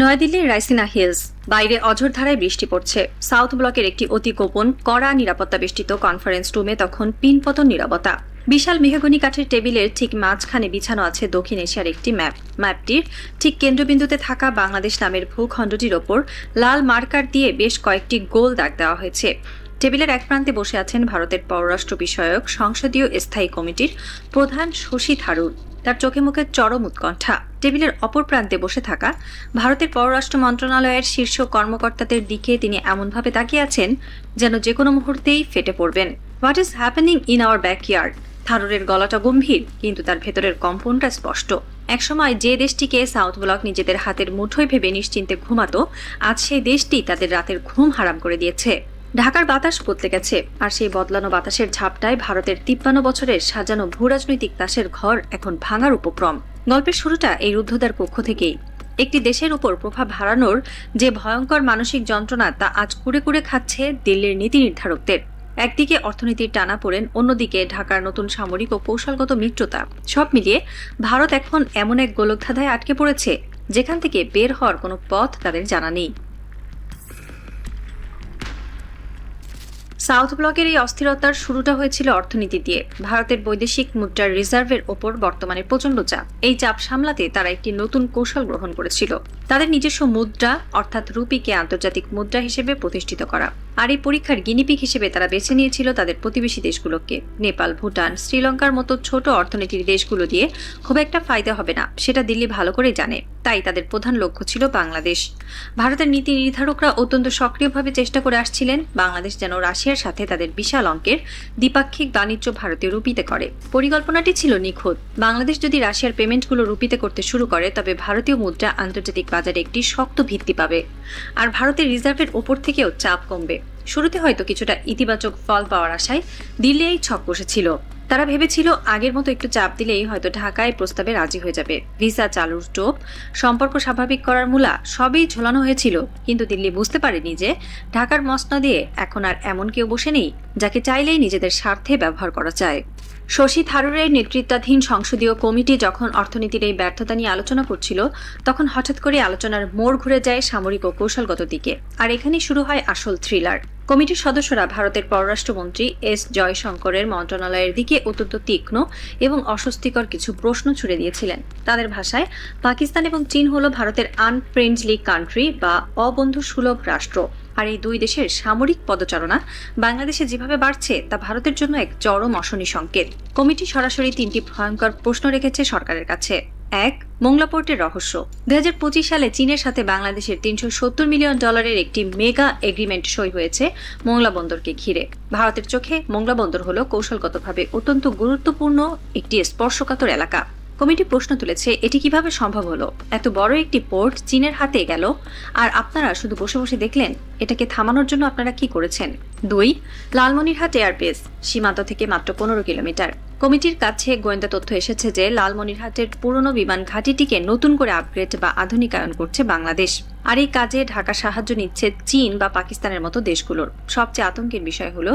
নয়াদিল্লির রাইসিনা হিলস। বাইরে অঝোর ধারায় বৃষ্টি পড়ছে। সাউথ ব্লকের একটি অতি গোপন কড়া নিরাপত্তা বেষ্টিত কনফারেন্স রুমে তখন পিনপতন নীরবতা। বিশাল মেহগনি কাঠের টেবিলের ঠিক মাঝখানে বিছানো আছে দক্ষিণ এশিয়ার একটি ম্যাপ। ম্যাপটির ঠিক কেন্দ্রবিন্দুতে থাকা বাংলাদেশ নামের ভূখণ্ডটির ওপর লাল মার্কার দিয়ে বেশ কয়েকটি গোল দাগ দেওয়া হয়েছে। টেবিলের এক প্রান্তে বসে আছেন ভারতের পররাষ্ট্র বিষয়ক সংসদীয় স্থায়ী কমিটির প্রধান শশী থারুর। তার চোখে মুখে চরম উৎকণ্ঠা। টেবিলের অপর প্রান্তে বসে থাকা ভারতের পররাষ্ট্র মন্ত্রণালয়ের শীর্ষ কর্মকর্তাদের দিকে তিনি এমনভাবে তাকিয়ে আছেন যেন যে কোনো মুহূর্তেই ফেটে পড়বেন। What is happening in our backyard? থারুরের গলাটা গম্ভীর, কিন্তু তার ভেতরের কম্পনটা স্পষ্ট। একসময় যে দেশটিকে সাউথ ব্লক নিজেদের হাতের মুঠোয় ভেবে নিশ্চিন্তে ঘুমাতো, আজ সেই দেশটি তাদের রাতের ঘুম হারাম করে দিয়েছে। ঢাকার বাতাস বদলে গেছে, আর সেই বদলানো বাতাসের ঝাপটায় ভারতের 53 বছরের সাজানো ভূরাজনৈতিক তাসের ঘর এখন ভাঙার উপক্রম। গল্পের শুরুটা এই রুদ্ধদ্বার কক্ষ থেকেই। একটি দেশের উপর প্রভাব হারানোর যে ভয়ঙ্কর মানসিক যন্ত্রণা, তা আজ কুড়ে কুড়ে খাচ্ছে দিল্লির নীতি নির্ধারকদের। একদিকে অর্থনীতির টানাপোড়েন, অন্যদিকে ঢাকার নতুন সামরিক ও কৌশলগত মিত্রতা। সব মিলিয়ে ভারত এখন এমন এক গোলকধাঁধায় আটকে পড়েছে যেখান থেকে বের হওয়ার কোনো পথ তাদের জানা নেই। সাউথ ব্লকের এই অস্থিরতার শুরুটা হয়েছিল অর্থনীতি দিয়ে। ভারতের বৈদেশিক মুদ্রার রিজার্ভের ওপর বর্তমানে প্রচণ্ড চাপ। এই চাপ সামলাতে তারা একটি নতুন কৌশল গ্রহণ করেছিল, তাদের নিজস্ব মুদ্রা অর্থাৎ রুপিকে আন্তর্জাতিক মুদ্রা হিসেবে প্রতিষ্ঠিত করা। আর এই পরীক্ষার গিনিপিগ হিসেবে তারা বেছে নিয়েছিল তাদের প্রতিবেশী দেশগুলোকে। নেপাল, ভুটান, শ্রীলঙ্কার মতো ছোট অর্থনীতির দেশগুলো দিয়ে খুব একটা ফায়দা হবে না, সেটা দিল্লি ভালো করেই জানে। তাই তাদের প্রধান লক্ষ্য ছিল বাংলাদেশ। ভারতের নীতি নির্ধারকরা অত্যন্ত সক্রিয়ভাবে চেষ্টা করে আসছিলেন বাংলাদেশ যেন রাশিয়ার সাথে তাদের বিশাল অঙ্কের দ্বিপাক্ষিক বাণিজ্য ভারতীয় রুপিতে করে। পরিকল্পনাটি ছিল নিখুঁত। বাংলাদেশ যদি রাশিয়ার পেমেন্টগুলো রুপিতে করতে শুরু করে, তবে ভারতীয় মুদ্রা আন্তর্জাতিক বাজারে একটি শক্ত ভিত্তি পাবে, আর ভারতের রিজার্ভের ওপর থেকেও চাপ কমবে। শুরুতে হয়তো কিছুটা ইতিবাচক ফল পাওয়ার আশায় দিল্লি এই ছক কষেছিল। তারা ভেবেছিল আগের মতো একটু চাপ দিলেই হয়তো ঢাকায় প্রস্তাবে রাজি হয়ে যাবে। ভিসা চালুর টোপ, সম্পর্ক স্বাভাবিক করার মূলা সবই ঝোলানো হয়েছিল, কিন্তু দিল্লি বুঝতে পারেনি যে ঢাকার মসনদে এখন আর এমন কেউ বসে নেই যাকে চাইলেই নিজেদের স্বার্থে ব্যবহার করা যায়। শশী থারুরের নেতৃত্বাধীন সংসদীয় কমিটি যখন অর্থনীতির এই ব্যর্থতা নিয়ে আলোচনা করছিল, তখন হঠাৎ করে আলোচনার মোড় ঘুরে যায় সামরিক ও কৌশলগত দিকে। আর এখানেই শুরু হয় আসল থ্রিলার। কমিটির সদস্যরা ভারতের পররাষ্ট্রমন্ত্রী এস জয়শঙ্করের মন্ত্রণালয়ের দিকে অত্যন্ত তীক্ষ্ণ এবং অস্বস্তিকর কিছু প্রশ্ন ছুড়ে দিয়েছিলেন। তাদের ভাষায় পাকিস্তান এবং চীন হল ভারতের আনফ্রেন্ডলি কান্ট্রি বা অবন্ধু সুলভ রাষ্ট্র। আর এই দুই দেশের সামরিক পদচারণা বাংলাদেশে যেভাবে বাড়ছে, তা ভারতের জন্য এক চরম অশনি সংকেত। কমিটি সরাসরি 3টি ভয়ঙ্কর প্রশ্ন রেখেছে সরকারের কাছে। 1. মোংলা পোর্টের রহস্য। 2025 সালে চীনের সাথে বাংলাদেশের $370 মিলিয়ন একটি মেগা এগ্রিমেন্ট সই হয়েছে মোংলা বন্দরকে ঘিরে। ভারতের চোখে মোংলা বন্দর হল কৌশলগতভাবে অত্যন্ত গুরুত্বপূর্ণ একটি স্পর্শকাতর এলাকা। কমিটি প্রশ্ন তুলেছে, এটি কিভাবে সম্ভব হলো? এত বড় একটি পোর্ট চীনের হাতে গেল, আর আপনারা শুধু বসে বসে দেখলেন। এটাকে থামানোর জন্য আপনারা কি করেছেন? 2. লালমনিরহাট এয়ারবেস, সীমান্ত থেকে মাত্র 15 কিলোমিটার। কমিটির কাছে গোয়েন্দা তথ্য এসেছে যে লালমনিরহাটের পুরনো বিমান ঘাঁটিটিকে নতুন করে আপগ্রেড বা আধুনিকায়ন করছে বাংলাদেশ। আর এই কাজে ঢাকা সাহায্য নিচ্ছে চীন বা পাকিস্তানের মতো দেশগুলোর। সবচেয়ে আতঙ্কের বিষয় হলো,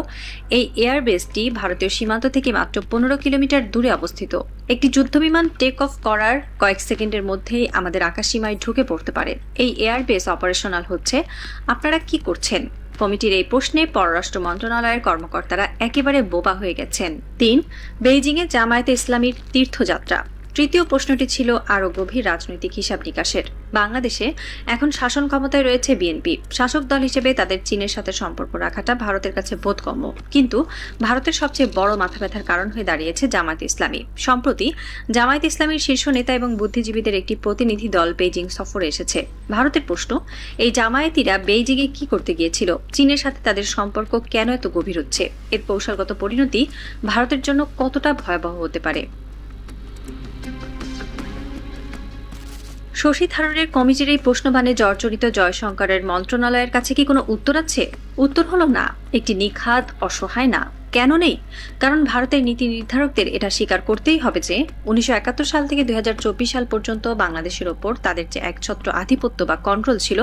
এই এয়ারবেসটি ভারতীয় সীমান্ত থেকে মাত্র 15 কিলোমিটার দূরে অবস্থিত। একটি যুদ্ধবিমান টেক অফ করার কয়েক সেকেন্ডের মধ্যেই আমাদের আকাশসীমায় ঢুকে পড়তে পারে। এই এয়ারবেস অপারেশনাল হচ্ছে, আপনারা কি করছেন? কমিটির এই প্রশ্নে পররাষ্ট্র মন্ত্রণালয়ের কর্মকর্তারা একেবারে বোবা হয়ে গেছেন। 3. বেইজিংয়ে জামায়াতে ইসলামীর তীর্থযাত্রা। তৃতীয় প্রশ্নটি ছিল আরও গভীর রাজনৈতিক হিসাব নিকাশের। বাংলাদেশে এখন শাসন ক্ষমতায় রয়েছে বিএনপি। শাসক দল হিসেবে তাদের চীনের সাথে সম্পর্ক রাখাটা ভারতের কাছে বোধগম্য, কিন্তু ভারতের সবচেয়ে বড় মাথা ব্যথার কারণ হয়ে দাঁড়িয়েছে জামায়াত ইসলামী। সম্প্রতি জামায়াত ইসলামীর শীর্ষ নেতা এবং বুদ্ধিজীবীদের একটি প্রতিনিধি দল বেইজিং সফরে এসেছে। ভারতের প্রশ্ন, এই জামায়াতিরা বেইজিংয়ে কি করতে গিয়েছিল? চীনের সাথে তাদের সম্পর্ক কেন এত গভীর হচ্ছে? এর কৌশলগত পরিণতি ভারতের জন্য কতটা ভয়াবহ হতে পারে? শশী থারুরের কমিটির এই প্রশ্নবাণে জর্জরিত জয়শঙ্করের মন্ত্রণালয়ের কাছে কি কোনো উত্তর আছে? উত্তর হলো না, একটি নিখাদ, অসহায় না। কেন নেই? কারণ ভারতের নীতি নির্ধারকদের এটা স্বীকার করতেই হবে যে 1971 সাল থেকে 2024 সাল পর্যন্ত বাংলাদেশের ওপর তাদের যে একছত্র আধিপত্য বা কন্ট্রোল ছিল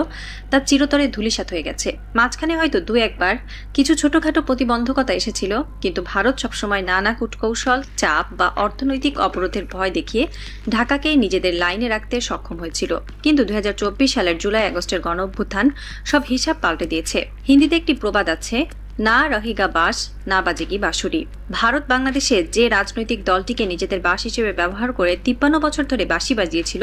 তা চিরতরে ধূলিসাৎ হয়ে গেছে। মাঝখানে হয়তো দু একবার কিছু ছোটখাটো প্রতিবন্ধকতা এসেছিল, কিন্তু ভারত সবসময় নানা কূটকৌশল, চাপ বা অর্থনৈতিক অবরোধের ভয় দেখিয়ে ঢাকাকে নিজেদের লাইনে রাখতে সক্ষম হয়েছিল। কিন্তু 2024 সালের জুলাই আগস্টের গণঅভ্যুত্থান সব হিসাব পাল্টে দিয়েছে। হিন্দিতে একটি প্রবাদ আছে, না রহিগা বাস না বাজেগি বাঁশুরি। ভারত বাংলাদেশে যে রাজনৈতিক দলটিকে নিজেদের বাস হিসেবে ব্যবহার করে 53 বছর ধরে বাঁশি বাজিয়েছিল,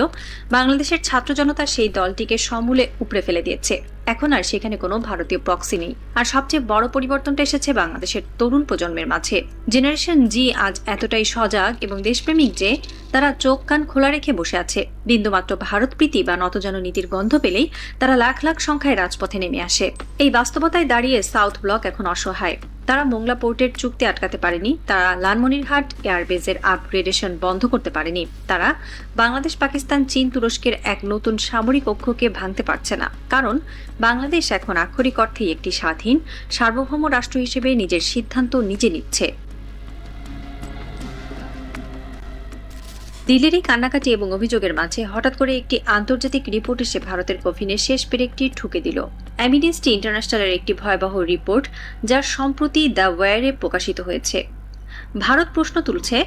বাংলাদেশের ছাত্র জনতা সেই দলটিকে সমূলে উপড়ে ফেলে দিয়েছে। এখন আর সেখানে কোনো ভারতীয় প্রক্সি নেই। আর সবচেয়ে বড় পরিবর্তনটা এসেছে বাংলাদেশের তরুণ প্রজন্মের মাঝে। জেনারেশন জি আজ এতটাই সজাগ এবং দেশপ্রেমিক যে তারা চোখ কান খোলা রেখে বসে আছে। বিন্দুমাত্র ভারত প্রীতি বা নতজানু নীতির গন্ধ পেলেই তারা লাখ লাখ সংখ্যায় রাজপথে নেমে আসে। এই বাস্তবতায় দাঁড়িয়ে সাউথ ব্লক এখন অসহায়। তারা মোংলা পোর্টের চুক্তি আটকাতে পারেনি, তারা লালমনিরহাট এয়ারবেজের আপগ্রেডেশন বন্ধ করতে পারেনি, তারা বাংলাদেশ, পাকিস্তান, চীন, তুরস্কের এক নতুন সামরিক অক্ষকে ভাঙতে পারছে না। কারণ বাংলাদেশ এখন আক্ষরিক অর্থেই একটি স্বাধীন, সার্বভৌম রাষ্ট্র হিসেবে নিজের সিদ্ধান্ত নিজে নিচ্ছে। দিল্লির এই কান্নাকাটি এবং অভিযোগের মাঝে হঠাৎ করে একটি আন্তর্জাতিক রিপোর্ট এসে ভারতের কফিনে শেষ পেরেকটি ঠুকে দিল। অ্যামনেস্টি ইন্টারন্যাশনালের একটি ভয়াবহ রিপোর্ট, যা সম্প্রতি দ্য ওয়্যারে প্রকাশিত হয়েছে। ভারত প্রশ্ন তুলছে,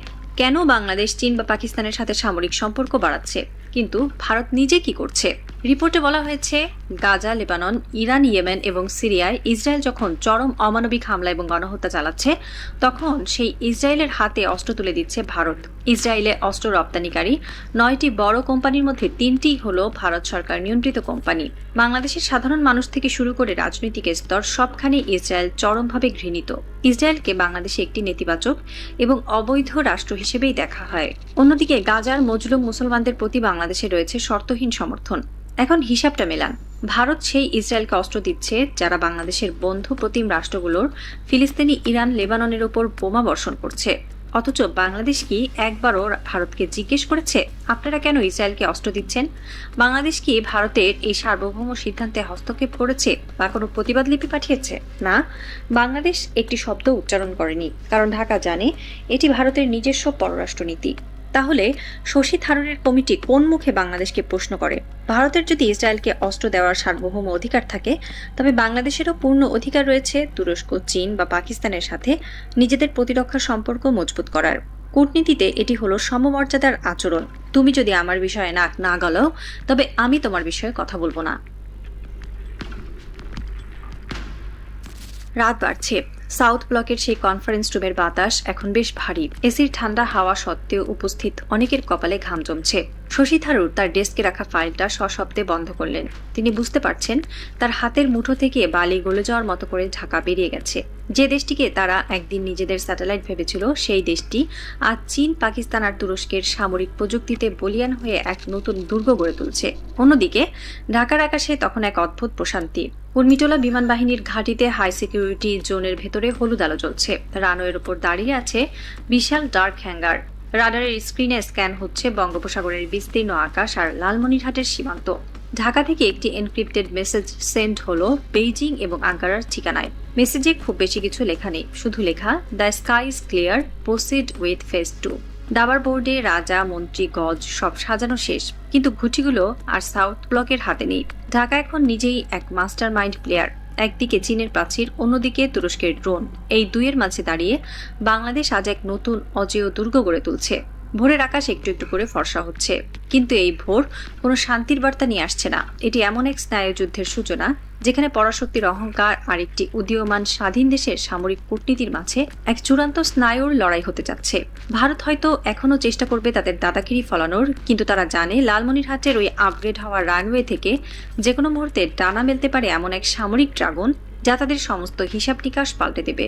কেন বাংলাদেশ চীন বা পাকিস্তানের সাথে সামরিক সম্পর্ক বাড়াচ্ছে, কিন্তু ভারত নিজে কি করছে? রিপোর্টে বলা হয়েছে, গাজা, লেবানন, ইরান, ইয়েমেন এবং সিরিয়ায় ইসরায়েল যখন চরম অমানবিক হামলা এবং গণহত্যা চালাচ্ছে, তখন সেই ইসরায়েলের হাতে অস্ত্র তুলে দিচ্ছে ভারত। ইসরায়েলে অস্ত্র রপ্তানিকারী 9টি বড় কোম্পানির মধ্যে 3টি হল ভারত সরকার নিয়ন্ত্রিত কোম্পানি। বাংলাদেশের সাধারণ মানুষ থেকে শুরু করে রাজনৈতিক স্তর সবখানে ইসরায়েল চরমভাবে ঘৃণিত। ইসরায়েলকে বাংলাদেশে একটি নেতিবাচক এবং অবৈধ রাষ্ট্র হিসেবেই দেখা হয়। অন্যদিকে গাজার মজলুম মুসলমানদের প্রতি বাংলাদেশে রয়েছে শর্তহীন সমর্থন। এখন হিসাবটা মেলান। ভারত সেই ইসরায়েলকে অস্ত্র দিচ্ছে যারা বাংলাদেশের বন্ধু প্রতিম রাষ্ট্রগুলোর ফিলিস্তিনি, ইরান, লেবাননের উপর বোমা বর্ষণ করছে। অথচ বাংলাদেশ কি একবারও ভারতকে জিজ্ঞেস করেছে আপনারা কেন ইসরায়েলকে অস্ত্র দিচ্ছেন? বাংলাদেশ কি ভারতের এই সার্বভৌম সিদ্ধান্তে হস্তক্ষেপ করেছে বা কোনো প্রতিবাদ লিপি পাঠিয়েছে? না, বাংলাদেশ একটি শব্দ উচ্চারণ করেনি, কারণ ঢাকা জানে এটি ভারতের নিজস্ব পররাষ্ট্রনীতি। তাহলে শশী থারুরের কমিটি কোন মুখে বাংলাদেশকে প্রশ্ন করে? ভারতের যদি ইসরায়েলকে অস্ত্র দেওয়ার সার্বভৌম অধিকার থাকে, তবে বাংলাদেশেরও পূর্ণ অধিকার রয়েছে তুরস্ক, চীন বা পাকিস্তানের সাথে নিজেদের প্রতিরক্ষা সম্পর্ক মজবুত করার। কূটনীতিতে এটি হলো সমমর্যাদার আচরণ। তুমি যদি আমার বিষয়ে নাক না গলাও, তবে আমি তোমার বিষয়ে কথা বলবো না। রাত বাড়ছে। সাউথ ব্লকের সেই কনফারেন্স রুমের বাতাস এখন বেশ ভারী। এসির ঠান্ডা হাওয়া সত্ত্বেও উপস্থিত অনেকের কপালে ঘাম জমছে। শশী থারুর তার ডেস্কে রাখা ফাইলটা সশব্দে বন্ধ করলেন। তিনি বুঝতে পারছেন তার হাতের মুঠো থেকে বালি গলে যাওয়ার মতো করে ঢাকা বেরিয়ে গেছে। যে দেশটিকে তারা একদিন নিজেদের স্যাটেলাইট ভেবেছিল, সেই দেশটি আজ চীন, পাকিস্তান আর তুরস্কের সামরিক প্রযুক্তিতে বলিয়ান হয়ে এক নতুন দুর্গ গড়ে তুলছে। অন্যদিকে ঢাকার আকাশে তখন এক অদ্ভুত প্রশান্তি। উর্মিটোলা বিমান বাহিনীর ঘাঁটিতে হাই সিকিউরিটি জোনের ভেতরে হলুদ আলো জ্বলছে। রানওয়ের উপর দাঁড়িয়ে আছে বিশাল ডার্ক হ্যাঙ্গার। রাডারের স্ক্রিনে স্ক্যান হচ্ছে বঙ্গোপসাগরের বিস্তীর্ণ আকাশ আর লালমনিরহাটের সীমান্ত। ঢাকা থেকে একটি এনক্রিপ্টেড মেসেজ সেন্ড হলো বেইজিং এবং আঙ্কারার ঠিকানায়। মেসেজে খুব বেশি কিছু লেখা নেই, শুধু লেখা, the sky is clear, proceed with phase 2। দাবার বোর্ডে রাজা, মন্ত্রী, গজ সব সাজানো শেষ, কিন্তু ঘুঁটিগুলো আর সাউথ ব্লকের হাতে নেই। ঢাকা এখন নিজেই এক মাস্টার মাইন্ড প্লেয়ার। একদিকে চীনের প্রাচীর, অন্যদিকে তুরস্কের ড্রোন। এই দুইয়ের মাঝে দাঁড়িয়ে বাংলাদেশ আজ এক নতুন অজেয় দুর্গ গড়ে তুলছে। ভোরের আকাশ একটু একটু করে ফর্সা হচ্ছে, কিন্তু এই ভোর কোনো শান্তির বার্তা নিয়ে আসছে না। এটি এমন এক স্নায়ুযুদ্ধের সূচনা, যেখানে পরাশক্তির অহংকার আর একটি উদীয়মান স্বাধীন দেশের সামরিক কূটনীতির মাঝে এক চূড়ান্ত স্নায়ুর লড়াই হতে যাচ্ছে। ভারত হয়তো এখনো চেষ্টা করবে তাদের দাদাগিরি ফলানোর, কিন্তু তারা জানে লালমনিরহাটের ওই আপগ্রেড হওয়া রানওয়ে থেকে যে কোনো মুহূর্তে ডানা মেলতে পারে এমন এক সামরিক ড্রাগন, যা তাদের সমস্ত হিসাব নিকাশ পাল্টে দেবে।